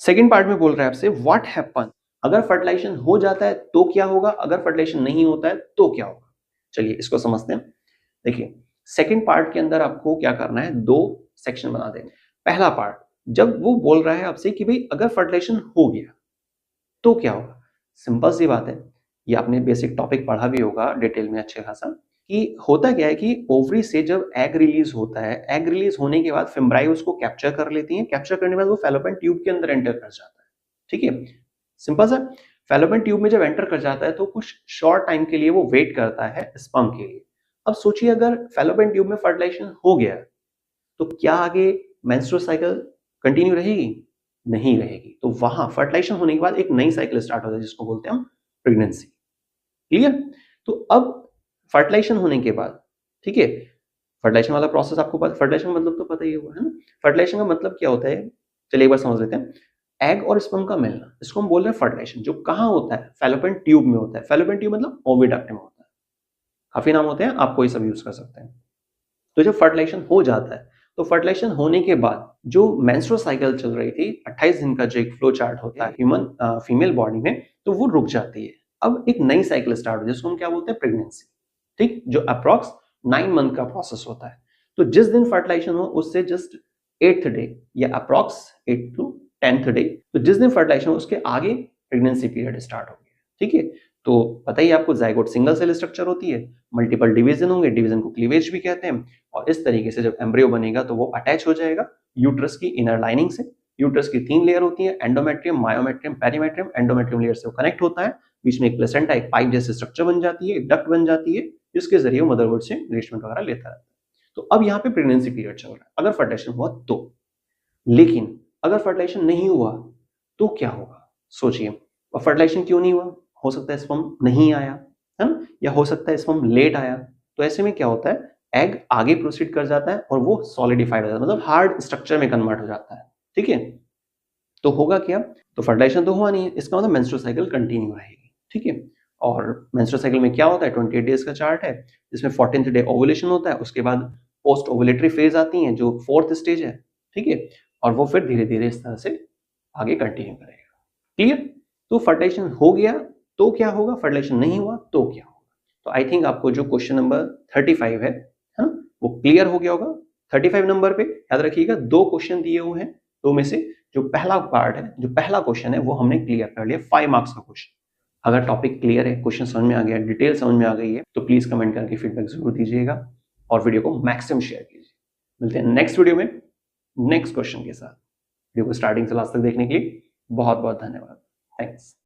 Second part में बोल रहा है आपसे व्हाट हैपन, अगर फर्टिलाइजेशन हो जाता है तो क्या होगा, अगर फर्टिलाइजेशन नहीं होता है तो क्या होगा। चलिए इसको समझते हैं। देखिए सेकेंड पार्ट के अंदर आपको क्या करना है, दो सेक्शन बना देंगे। पहला पार्ट, जब वो बोल रहा है आपसे कि भाई अगर फर्टिलाइजेशन हो गया तो क्या होगा। सिंपल सी बात है, ये आपने बेसिक टॉपिक पढ़ा भी होगा डिटेल में अच्छे खासा, कि होता क्या है कि ओवरी से जब एग रिलीज होता है, एग रिलीज होने के बाद फिम्ब्राई उसको कैप्चर कर लेती है, कैप्चर करने के बाद वो फैलोपियन ट्यूब के अंदर एंटर कर जाता है। ठीक है, सिंपल सा। फैलोपियन ट्यूब में जब एंटर कर जाता है तो कुछ शॉर्ट टाइम के लिए वो वेट करता है स्पर्म के लिए। अब सोचिए अगर फैलोपियन ट्यूब में फर्टिलाइजेशन हो गया तो क्या आगे मेंस्ट्रुअल साइकिल कंटिन्यू रहेगी, नहीं रहेगी। तो वहां फर्टिलाइजेशन होने के बाद एक नई साइकिल स्टार्ट होता है जिसको बोलते हैं हम प्रेगनेंसी। क्लियर। तो अब फर्टिलाइजेशन होने के बाद, ठीक है, फर्टिलाइजेशन वाला प्रोसेस आपको पता, फर्टिलाइजेशन का मतलब तो पता ही होगा, है ना। फर्टिलाइजेशन का मतलब क्या होता है, चलिए एक बार समझ लेते हैं। एग और स्पर्म का मिलना, इसको हम बोल रहे हैं फर्टिलाइजेशन, जो कहाँ होता है, फैलोपियन ट्यूब में होता है। फैलोपियन ट्यूब मतलब ओविडक्ट में होता है। काफी नाम होते हैं, आप कोई सब यूज कर सकते हैं। तो जब फर्टिलाइजेशन हो जाता है तो फर्टिलाइजेशन होने के बाद जो मेंस्ट्रुअल साइकिल चल रही थी 28 दिन का, जो एक फ्लो चार्ट होता है ह्यूमन फीमेल बॉडी में, तो वो रुक जाती है। अब एक नई साइकिल स्टार्ट होती है जिसको हम क्या बोलते हैं, प्रेगनेंसी। ठीक, जो अप्रॉक्स 9 मंथ का प्रोसेस होता है। तो जिस दिन फर्टिलाइजेशन हो उससे जस्ट 8th डे या अप्रॉक्स 8 to 10th डे, तो जिस दिन फर्टिलाइजेशन हो उसके आगे प्रेगनेंसी पीरियड स्टार्ट हो गया। ठीक है, तो पता ही आपको जाइगोट सिंगल सेल स्ट्रक्चर होती है, मल्टीपल डिवीजन होंगे, डिवीजन को क्लीवेज भी कहते हैं। और इस तरीके से जब एम्ब्रियो बनेगा तो वो अटैच हो जाएगा यूट्रस की इनर लाइनिंग से। यूट्रस की 3 लेयर होती है, endometrium, myometrium, perimetrium. Endometrium layer से वो कनेक्ट होता है, बीच में एक प्लेसेंटा, एक पाइप जैसे स्ट्रक्चर बन जाती है, एक डक्ट बन जाती है, जिसके जरिए वो मदरबर्ड से नरिशमेंट वगैरह लेता रहता है। तो अब यहाँ पे प्रेगनेंसी पीरियड चल रहा है अगर फर्टिलाइजेशन हुआ तो। लेकिन अगर फर्टिलाइजेशन नहीं हुआ तो क्या होगा, सोचिए। और फर्टिलाइजेशन क्यों नहीं हुआ, हो सकता है स्पर्म नहीं आया, है ना, या हो सकता है स्पर्म लेट आया। तो ऐसे में क्या होता है, एग आगे प्रोसीड कर जाता है और वो सॉलिडिफाइड हो जाता है, मतलब हार्ड स्ट्रक्चर में कन्वर्ट हो जाता है। ठीक है, तो होगा क्या, तो फर्टिलाइजेशन तो हुआ नहीं है, इसका मतलब मेंस्ट्रुअल साइकिल कंटिन्यू रहेगी। ठीक है, और मेंस्ट्रुअल साइकिल में क्या होता है, 28 डेज का चार्ट है, जिसमें 14th डे ओवुलेशन होता है, उसके बाद पोस्ट ओवुलेटरी फेज आती है जो 4th स्टेज है। ठीक है, और वो फिर धीरे धीरे इस तरह से आगे कंटिन्यू करेगा। क्लियर। तो फर्टिलाइजेशन हो गया तो क्या होगा, फर्टिलाइजेशन नहीं हुआ तो क्या होगा। तो आई थिंक आपको जो क्वेश्चन नंबर 35 है ना, वो क्लियर हो गया होगा। 35 नंबर पे याद रखिएगा 2 क्वेश्चन दिए हुए हैं, दो में से जो पहला पार्ट है, जो पहला क्वेश्चन है वो हमने क्लियर कर लिया, 5 मार्क्स का क्वेश्चन। अगर टॉपिक क्लियर है, क्वेश्चन समझ में आ गया, डिटेल समझ में आ गई है, तो प्लीज कमेंट करके फीडबैक जरूर दीजिएगा और वीडियो को मैक्सिमम शेयर कीजिए। मिलते हैं नेक्स्ट वीडियो में नेक्स्ट क्वेश्चन के साथ। वीडियो को स्टार्टिंग से लास्ट तक देखने के लिए बहुत बहुत धन्यवाद। थैंक्स।